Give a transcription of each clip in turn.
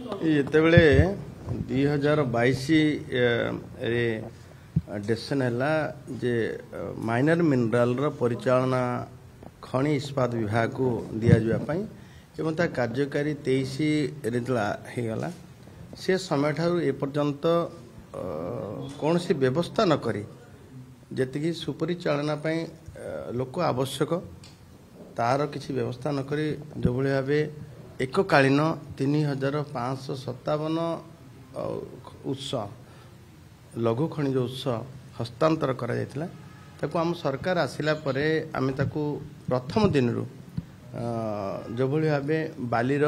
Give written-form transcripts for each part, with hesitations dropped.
ଯେତେବେଳେ 2022 ରେ ଡିସିସନ୍ ହେଲା ଯେ ମାଇନର ମିନେରାଲର ପରିଚାଳନା ଖଣି ଇସ୍ପାତ ବିଭାଗକୁ ଦିଆଯିବା ପାଇଁ ଏବଂ ତା କାର୍ଯ୍ୟକାରୀ 23 ରେ ହେଇଗଲା ସେ ସମୟଠାରୁ ଏପର୍ଯ୍ୟନ୍ତ କୌଣସି ବ୍ୟବସ୍ଥା ନ କରି ଯେତିକି ସୁପରିଚାଳନା ପାଇଁ ଲୋକ ଆବଶ୍ୟକ ତାର କିଛି ବ୍ୟବସ୍ଥା ନ କରି ଯେଭଳି ଭାବେ एककालीन 3557 उत्स लघु खनिज उत्स हस्तांतर करा जायतिला ताकू आम सरकार आसिला परे आमे ताकू प्रथम दिन रु जेभली भाबे बालीर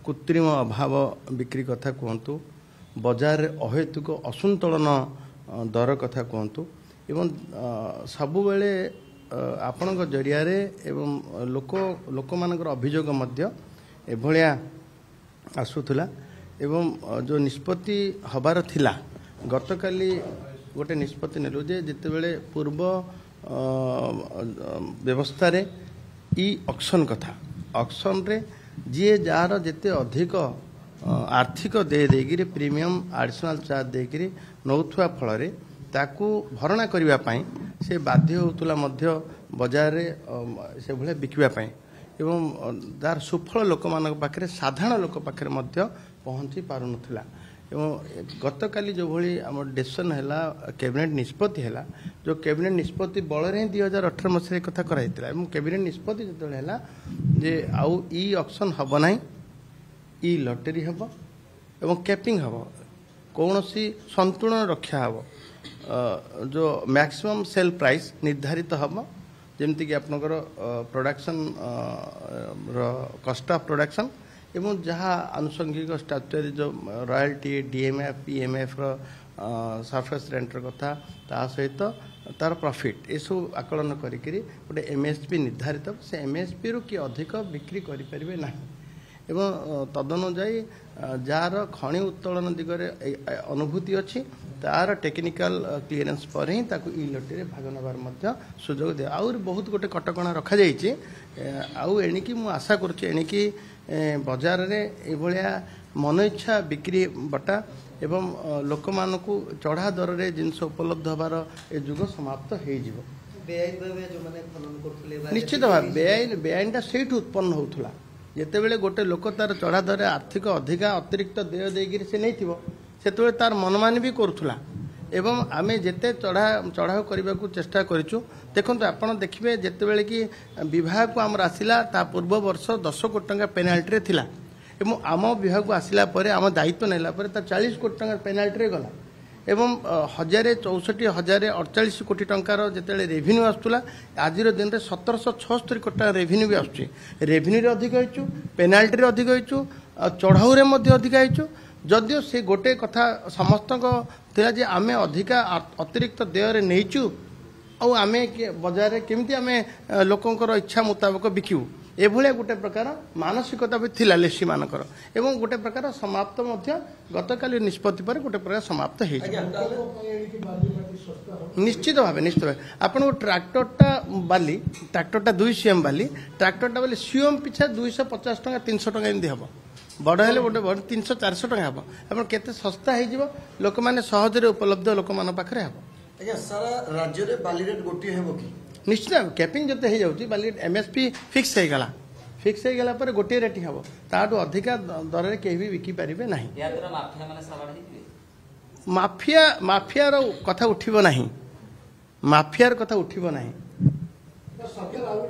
कृत्रिम अभाव बिक्री कथा कहतु बाजार अहेतुक असंतुलन दर कथा कहतु एवं सबु बेले आपणक जरिया रे एवं लोक मानकर अभियोग मध्य एभलिया आसुला एवं जो निष्पत्ति हबार थिला गतकाली गोटे निष्पत्ति नेलु जे जितेबेले पूर्व व्यवस्था रे ई ऑक्शन कथा ऑक्शन रे जी जार जेते अधिक आर्थिक दे देगिरी प्रीमियम एडिशनल चार्ज देगिरी नौथुआ फल रे ताकू भरणा करिवा पाई से बाध्य होतुला मध्य बाजार रे से भले बिकवा पाई एवं तार सुफल लोक मान पाखे साधारण लोक पाखे पहुँची पार नाला एवं गतकाली जो भली आम डिसीजन है कैबिनेट निष्पत्ति है जो कैबिनेट निष्पत्ति बल ही 2018 मसीह कथा कराई कैबिनेट निष्पत्ति जो है जे आउ ई ऑक्शन हम ना ई लॉटरी हम एवं कैपिंग हम कौन सी संतुलन रक्षा हम जो मैक्सिमम सेल प्राइस निर्धारित हम जमती कि आपनकर प्रोडक्शन कस्ट ऑफ प्रोडक्शन एवं जहाँ आनुषंगिक स्टैट्यूटरी जो रॉयल्टी डीएमएफ पीएमएफ सरफेस रेंटर कथा ता सहित तार प्रॉफिट ये सब आकलन करिक गोटे एमएसपी निर्धारित से एमएसपी रु कि अधिक बिक्री करें ना एवं तदनुजाई जार खनि उत्तोलन दिगरे अनुभूति अच्छी तार टेक्निकल क्लीयरेंस पर ही ताकू ई लॉटरी रे भाग नबार मध्य सुजोग दे आउर बहुत गोटे कटकणा रखा जाइए आउ एणिकी मु आशा करुच्ची एणिकी बाजार रे एभलिया मन इच्छा बिक्री बटा एवं लोक मानकू चढ़ा दर रे जिनस उपलब्ध हबार ए जुग समाप्त हो जिवो निश्चित भाव बेआईनटा सेठ उत्पन्न होउथला जेतेबेले गोटे लोक तार चढ़ा दर आर्थिक अधिका अतिरिक्त देय देगिरी से नहीं थिबो सेतबेले तार मनमानी भी करुथला एवं आमे जेते चढ़ाव करने को चेष्टा करिछु देखंतु आपण देखिबे जेतेबेले कि विभाग को आम आसिला ता पूर्व वर्ष 10 कोटी टंका पेनाल्टी रे थिला एवं आम विभाग को आसिला परे आम दायित्व नेला परे ता 40 कोटी टंका पेनाल्टी रे गला एवं 1064 कोटी टंकार जिते रेभिन्यू आसुला आज दिन में 1776 कोटी टका रेभिन्यू भी आसुची रेभिन्यू अधिक होइछु पेनाल्टी रे अधिक होइछु चढ़ाऊ रे मध्य अधिक होइछु जदियो से गोटे कथा समस्त थिला जे आमे अधिका अतिरिक्त देय नहींचु आमे बाजार केमती आमे लोकंकर इच्छा मुताबक बिकू एभलिया गोटे प्रकार मानसिकता भी थिला लेसी मानकर एवं गोटे प्रकार समाप्त मध्य गतकाली निष्पत्ति पर गोटे प्रकार समाप्त हो निश्चित भाव आपन ट्रैक्टरटा बाली ट्रैक्टरटा 2 सीएम बाली ट्रैक्टरटा बाली सीएम पिछा 250 टका 300 टका एमती हम बड़ हेले गोटे 300-400 टका हम आप केते सस्ता हो लोक मैंने सहजरे उपलब्ध लोक मान पाखे हम सारा राज्य रे बाली रेट गोटी हेबो कि निश्चित कैपिंग जते हो जाउची बाली एमएसपी फिक्स हो गला पर गोटे रेट हम ताठू अधिका दर रे केही भी बिकी परिबे नाही या द्वारा माफिया माने सवाड हिबे माफिया रो कथा उठिबो नाही माफियार कथा उठिबो नाही सरकार आउट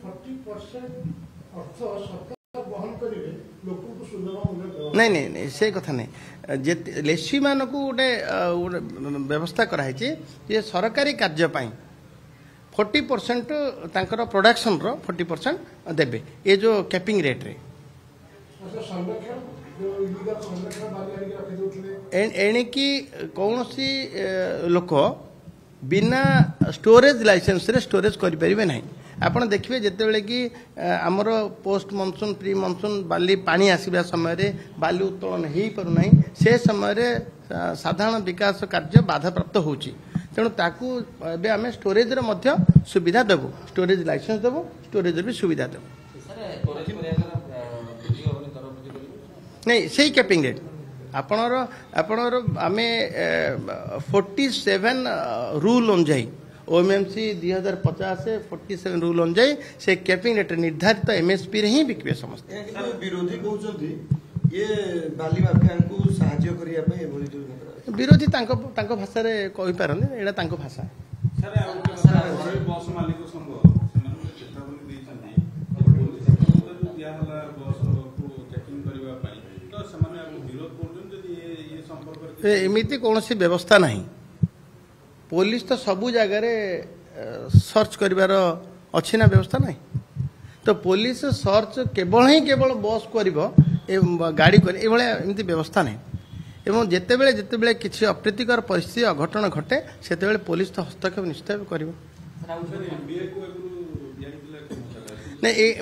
40% अर्थ सरकार बहन करिवे लोक को सुलभ मूल्य नहीं से कथा नहीं जे लेसी मान को गोटे व्यवस्था कराई जे सरकारी कार्य पाई 40% तांकर प्रोडक्शन रो 40% देबे ये जो कैपिंग रेट रे एणिकी कौन सी लोक बिना स्टोरेज लाइसेंस रे स्टोरेज करि परिबे नहीं आपण देखिए जितेबले कि आमर पोस्ट मनसून प्री मनसून बाली पानी आसवा समय बाली उत्तोलन हो पारना से समय साधारण विकास कार्य बाधाप्राप्त होची तेणु ताकू एबे आमे स्टोरेज रे मध्य सुविधा देबो स्टोरेज लाइसेंस देबो स्टोरेज रे भी सुविधा देबो नहीं से कैपिंग रेट आपणर आम 47 रूल अनुजाई ओएमएमसी 2050 47 रूल अनुजाई से कैपिंग रेट निर्धारित एमएसपी रे ही बिकबे समस्त। विरोधी कहउछंती ये बाली माफिया को सहायता करिया पे एभली दुर्घटना विरोधी तांको भाषा रे कहि पारन एडा तांको भाषा सर बस मालिक संघ सेमान चेतावनी दैछंती पुलिस दिया हला बस को चेकिंग करबा पई तो सेमान विरोध करजन जदी ये संपर्क एमिति कोनोसी व्यवस्था नहीं। पुलिस तो सबू जगह सर्च करिवार अच्छी ना व्यवस्था नहीं तो पुलिस सर्च केवल बस कर गाड़ी कर एमती व्यवस्था नहीं एवं जितेबले किसी अप्रीतिकर परिस्थिति अघटन घटे से पुलिस तो हस्तक्षेप निश्चित कर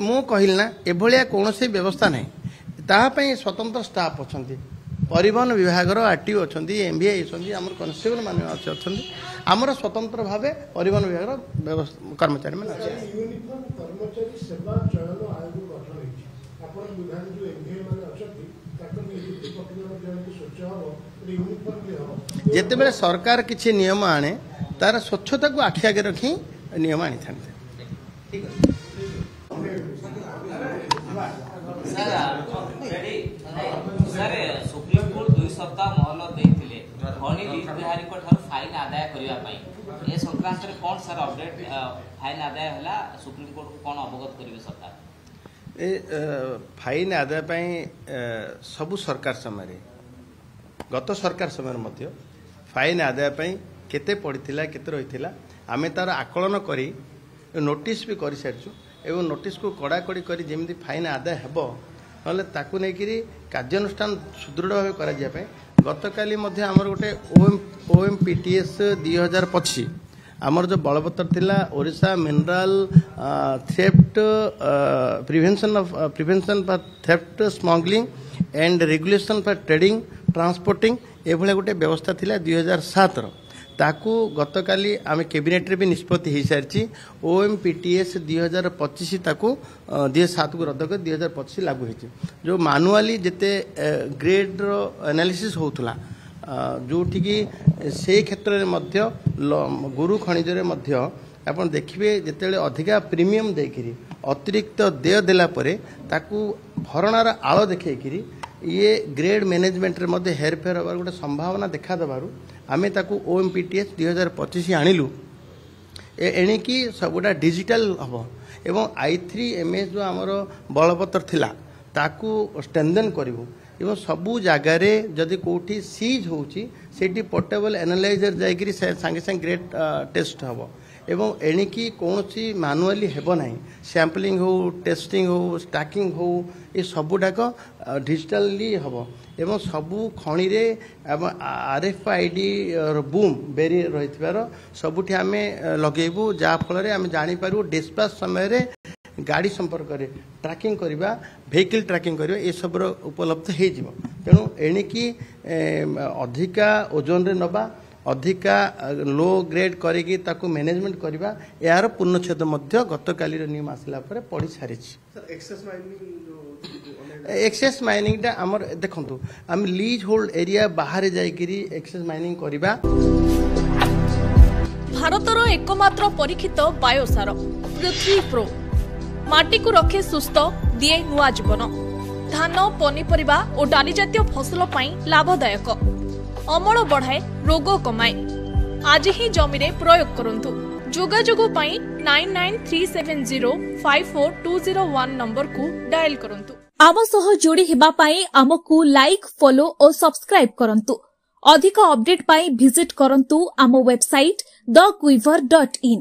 मु कहली ना एभलिया कौन व्यवस्था नहीं तापाई स्वतंत्र स्टाफ अच्छा परिवहन विभाग आरटीओ अच्छा एमबीआई अच्छा कनस्टेबल मान अच्छा आमर स्वतंत्र भाव परिवहन विभाग कर्मचारी मान यूनिफॉर्म कर्मचारी सेवा चयन आयोग गठन होइछि आपण विभाग जो एमबीआई मान अछथि ताकर नियुक्ति प्रक्रिया जन की सोच हो यूनिफॉर्म के हो जेतेबेले सरकार किछि नियम आने तार स्वच्छता को आखि आगे रखी नियम आनी थांते ठीक है सर सुप्रीम कोर्ट 2 सप्ताह महल देइथिले खनि लीज बिहारी को ठार फाइन आदाय करिया पई ए संक्रांत रे कोन सर अपडेट फाइन आदाय हला सुप्रीम कोर्ट को कोन अवगत करिवे सरकार ए फाइन आदाय पई सब सरकार समय गत सरकार समय मध्य फाइन आदाय पई केते पड़िथिला केते रहिथिला आमे तार आकलन करी नोटिस भी करि सारछु एवं नोटिस को कड़ाकड़ी करी जेमिति फाइन आदाय हेबो नले ताकू नेकिरी कार्यानुष्ठान सुदृढ़ भाव करा जिया पे गतकाली मध्य हमर गोटे ओएमपीटीएस 2025 आमर जो बलपत्र थिला Odisha mineral theft prevention for theft smuggling and regulation for trading transporting एभले गोटे व्यवस्था थिला 2007 रो ताकू गतकाली आम कैबिनेट रे भी निष्पत्ति हो सारी ओएमपीटीएस 2025 ताकू 2007 को रद्द कर 2025 लागू होती जो मानुआली जिते ग्रेड रो एनालिसिस होतला जो ठिकी से क्षेत्र में मध्य गुरु खनिज रे मध्य आपण देखिबे जेतेले अधिका प्रीमियम देकिरी अतिरिक्त देय देला परे ताकू भरणार आळ देखैकिरी ये ग्रेड मैनेजमेंट रे मध्य हेरफेर होबार गोटे संभावना देखा दबारू आमे ताकू ओएमपीटीएस 2025 आनिलु एणिकी सबुटा डिजिटल हम एवं I3MS जो आमर बलपत्र थिला ताकू स्ट्रेंथन करिवु एवं सबू जगार जदि कोठी सीज होची सेठी पोर्टेबल एनालाइजर जाइकरी संगे संगे ग्रेड टेस्ट हम एवं एणिकी कौनसी मैनुअली हेबो नाही सैंपलिंग हो टेस्टिंग हो स्टाकिंग हो ये सबुडाक डिजिटली हम एवं सबू खणी रे RFID बूम बेरी रहितबार सबुठी आमे लगेबू जा फल रे आमे जानि पारू डिस्पाच समय रे गाड़ी संपर्क रे ट्रैकिंग करबा वेहिकल ट्रैकिंग करबा ए सब उपलब्ध हे जिवो तेणु एणिकी अधिका ओजन रे नबा अधिका लो ग्रेड करिकी ताकू मैनेजमेंट करबा यार पूर्णछेद मध्य गतकाली नियम आसला पर पड़ी सारी एक्सेस माइनिंग टा हमर देखंतु हम लीज होल्ड एरिया बाहर जाइकरी एक्सेस माइनिंग करबा भारतर एकमात्र परीक्षित बायोसार पृथ्वी प्रो माटी को रखे सुस्थ दिए नुआ जीवन धान पनीपरिबा और डाली जातीय फसल पाई लाभदायक अमल बढ़ाए रोग कमाए आज ही जमी रे प्रयोग करंतु जोगाजोग पाई 9937054201 नंबर को डायल करंतु आम सह जोड़ी हेबा पाई आमकु लाइक फॉलो और सब्सक्राइब करंतु अधिक अपडेट पाई विजिट करंतु आम वेबसाइट thequiver.in